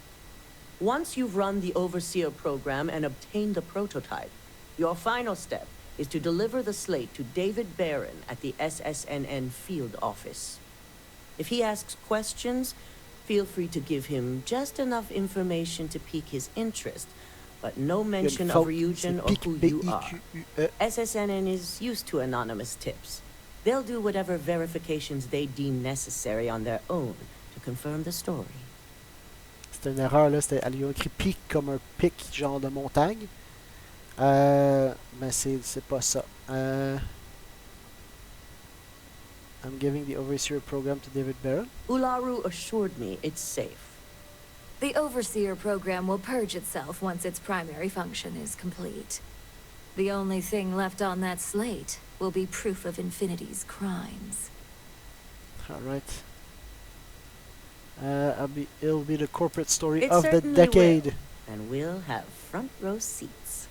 Once you've run the Overseer program and obtained the prototype, your final step is to deliver the slate to David Barron at the SSNN field office. If he asks questions, feel free to give him just enough information to pique his interest, but no mention of Ryujin or who you are. SSNN is used to anonymous tips. They'll do whatever verifications they deem necessary on their own to confirm the story. C'était une erreur, là. Elle lui a écrit pic comme un pic, genre de montagne. Mais c'est pas ça. I'm giving the Overseer program to David Barron. Ularu assured me it's safe. The Overseer program will purge itself once its primary function is complete. The only thing left on that slate will be proof of Infinity's crimes. Alright. It'll be the corporate story It of the certainly decade. Will, and we'll have front row seats.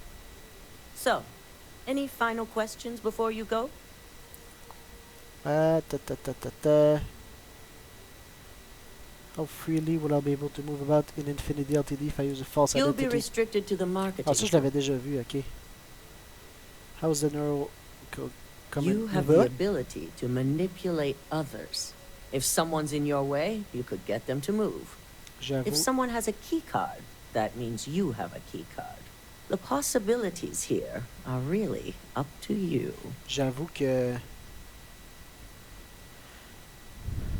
So, any final questions before you go? How freely will I be able to move about in Infinity LTD if I use a false You'll identity? be restricted to the marketing. Ah, ça je l'avais déjà vu, ok. How's the neural... You have the ability to manipulate others. If someone's in your way, you could get them to move. If someone has a key card, that means you have a key card. The possibilities here are really up to you. J'avoue que...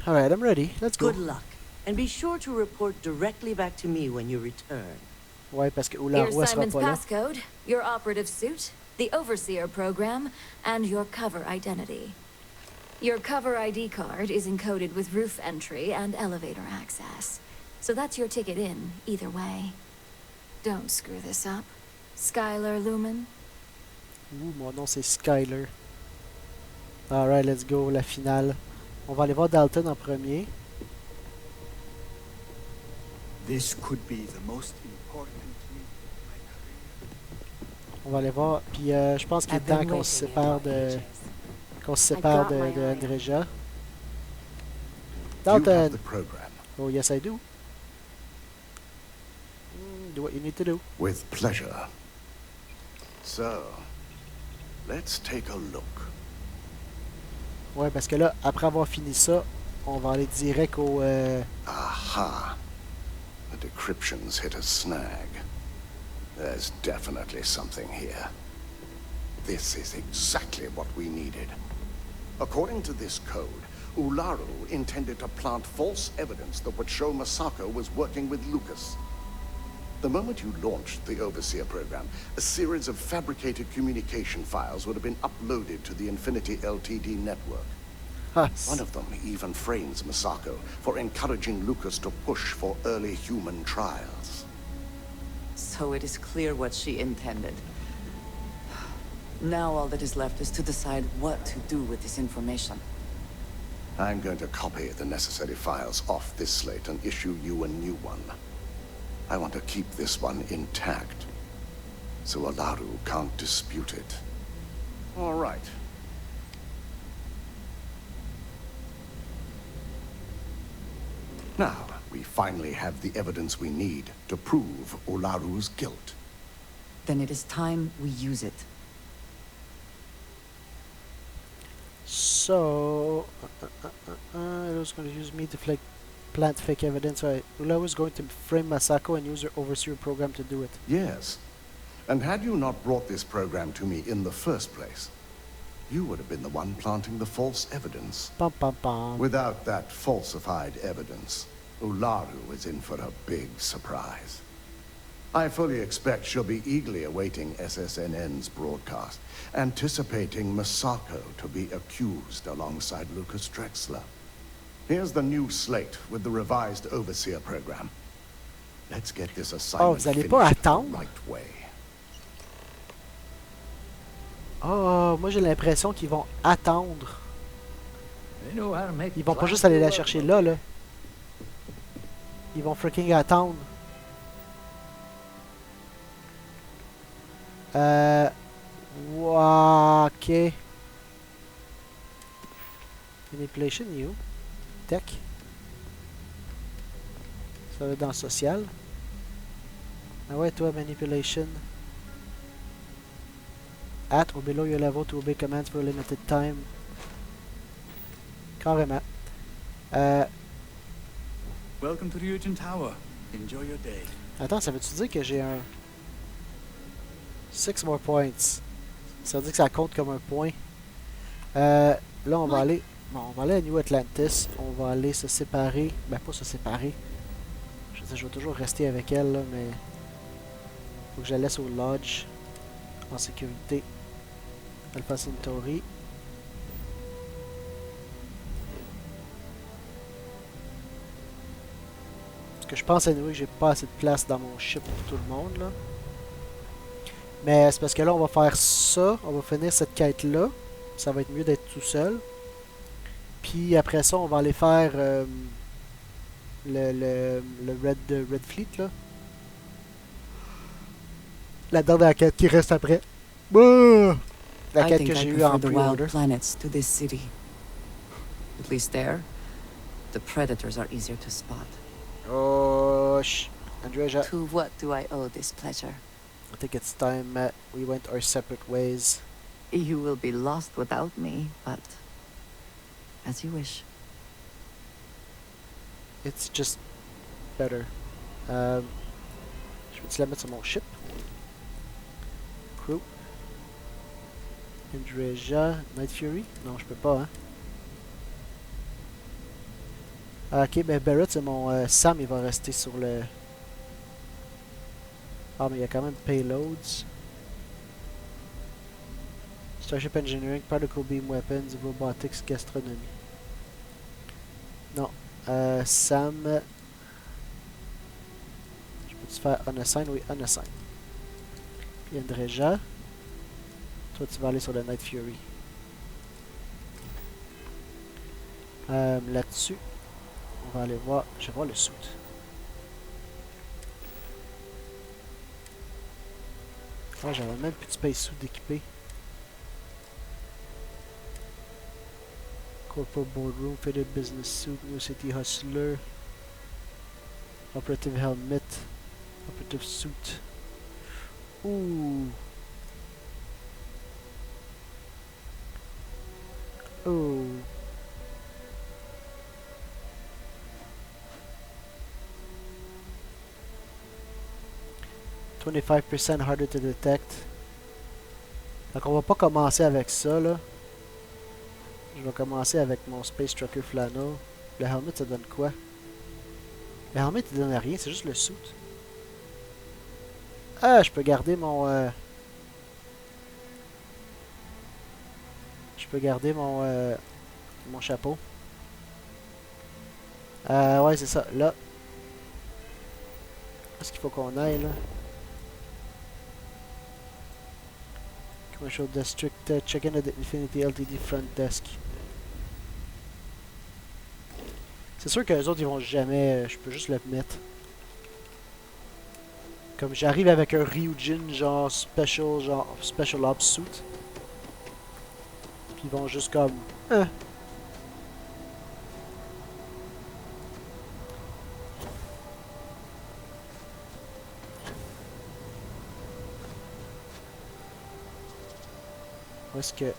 Alright, I'm ready. Let's go. Good luck. And be sure to report directly back to me when you return. Ouais, parce que Here's sera Simon's pas là. passcode, your operative suit, the Overseer program, and your cover identity. Your cover ID card is encoded with roof entry and elevator access. So that's your ticket in, either way. Don't screw this up. Skylar Lumen. Ouh, mon nom c'est Skyler. Alright, let's go, la finale. On va aller voir Dalton en premier. This could be the most important meeting. On va aller voir. Puis je pense qu'il est temps qu'on se sépare de Andreja. Dalton. Oh yes, I do. Do what you need to do. With pleasure. So, let's take a look. Ouais, parce que là, après avoir fini ça, on va aller direct au... Aha. The decryptions hit a snag. There's definitely something here. This is exactly what we needed. According to this code, Ularu intended to plant false evidence that would show Masako was working with Lucas. The moment you launched the Overseer program, a series of fabricated communication files would have been uploaded to the Infinity LTD network. One of them even frames Masako for encouraging Lucas to push for early human trials. So it is clear what she intended. Now all that is left is to decide what to do with this information. I'm going to copy the necessary files off this slate and issue you a new one. I want to keep this one intact, so Ularu can't dispute it. All right. Now, we finally have the evidence we need to prove Ularu's guilt. Then it is time we use it. So... it was going to use me to plant fake evidence. Right. Ularu was going to frame Masako and use her overseer program to do it. Yes. And had you not brought this program to me in the first place, you would have been the one planting the false evidence. Bum, bum, bum. Without that falsified evidence, Ularu is in for a big surprise. I fully expect she'll be eagerly awaiting SSNN's broadcast, anticipating Masako to be accused alongside Lucas Drexler. Here's the new slate with the revised Overseer program. Let's get this assignment finished the right way. Oh, moi j'ai l'impression qu'ils vont attendre. Ils vont pas juste aller la chercher là, là. Ils vont freaking attendre. Wow, ok. Manipulation, you. Tech. Ça va dans social. Ah ouais, toi, manipulation. At or below your level to obey commands for a limited time. Carrément. Welcome to the Regent Tower. Enjoy your day. Attends, ça veut-tu dire que j'ai un... 6 more points. Ça veut dire que ça compte comme un point. Là, on va aller... Bon, on va aller à New Atlantis. On va aller se séparer. Ben, pas se séparer. Je veux dire, je vais toujours rester avec elle, là, mais... Faut que je la laisse au Lodge. En sécurité. Alpha Centauri. Parce que je pense à nous que j'ai pas assez de place dans mon ship pour tout le monde, là. Mais c'est parce que là, on va faire ça. On va finir cette quête-là. Ça va être mieux d'être tout seul. Puis après ça, on va aller faire le Red Fleet, là. La dernière quête qui reste après. La quête que j'ai eue en pre-order. Planets to this city. At least there, the predators are easier to spot. Oh, Andrea. To what do I owe this pleasure? I think it's time we went our separate ways. You will be lost without me, but as you wish. It's just better. Je vais-tu la mettre sur mon ship? Crew. Andrea, Night Fury? Non, je peux pas, hein. Ok, ben Barrett, c'est mon... Sam, il va rester sur le... Ah, mais il y a quand même payloads. Starship Engineering, Particle Beam Weapons, Robotics, Gastronomie. Non. Sam... Tu fais unassign, oui, unassign. Puis Andreja, toi tu vas aller sur le Night Fury. Là-dessus, on va aller voir, je vais voir le suit. Ah, j'avais même plus de space suit d'équipé. Corporate Boardroom, Fitted Business Suit, New City Hustler, Operative Helmet, Operative Suit. Ouh. Oh. %25 harder to detect. Donc on va pas commencer avec ça là. Je vais commencer avec mon Space Trucker Flannel. Le helmet ça donne quoi? Le helmet il donne rien, c'est juste le suit. Ah, je peux garder mon... Je peux garder mon... mon chapeau. Ouais, c'est ça. Là. Est-ce qu'il faut qu'on aille, là? Commercial District. Check in at the Infinity LTD front desk. C'est sûr que les autres, ils vont jamais... je peux juste le mettre. Comme j'arrive avec un Ryujin, genre Special Ops suit. Puis ils vont juste comme... Où est-ce que...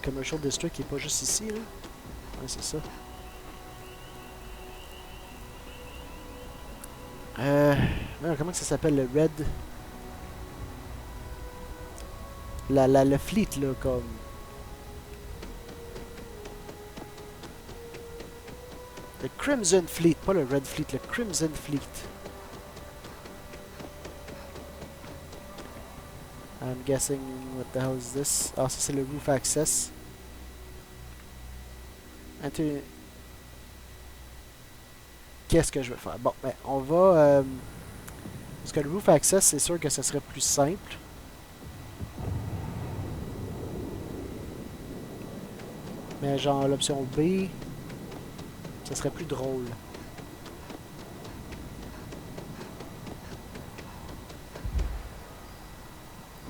Commercial District, il est pas juste ici, là? Ouais, c'est ça. Comment ça s'appelle, le Red? Le Fleet, là, comme... Le Crimson Fleet, pas le Red Fleet, le Crimson Fleet. I'm guessing what the hell is this? Ah, ça c'est le roof access. Qu'est-ce que je vais faire? Bon, ben, on va... parce que le roof access, c'est sûr que ce serait plus simple. Mais genre, l'option B, ça serait plus drôle.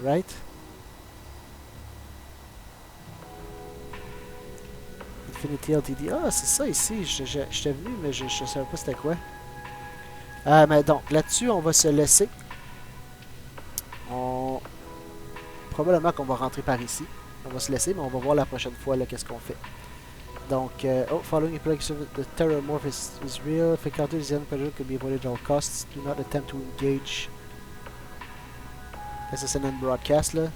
Right? Infinity LTD. Ah, c'est ça ici. J'étais venu, mais je savais pas c'était quoi. Mais donc, là-dessus, on va se laisser. Probablement qu'on va rentrer par ici. On va se laisser, mais on va voir la prochaine fois qu'est-ce qu'on fait. Donc, following application the terror morph is real. If encounter is the end pressure could be avoided at all costs. Do not attempt to engage. SSNN broadcast là.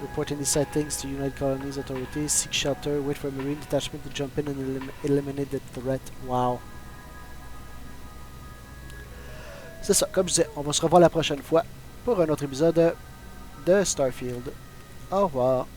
Report any sightings to United Colonies authorities. Seek shelter. Wait for a marine detachment to jump in and eliminate the threat. Wow. C'est ça, comme je disais, on va se revoir la prochaine fois pour un autre épisode de Starfield. Au revoir.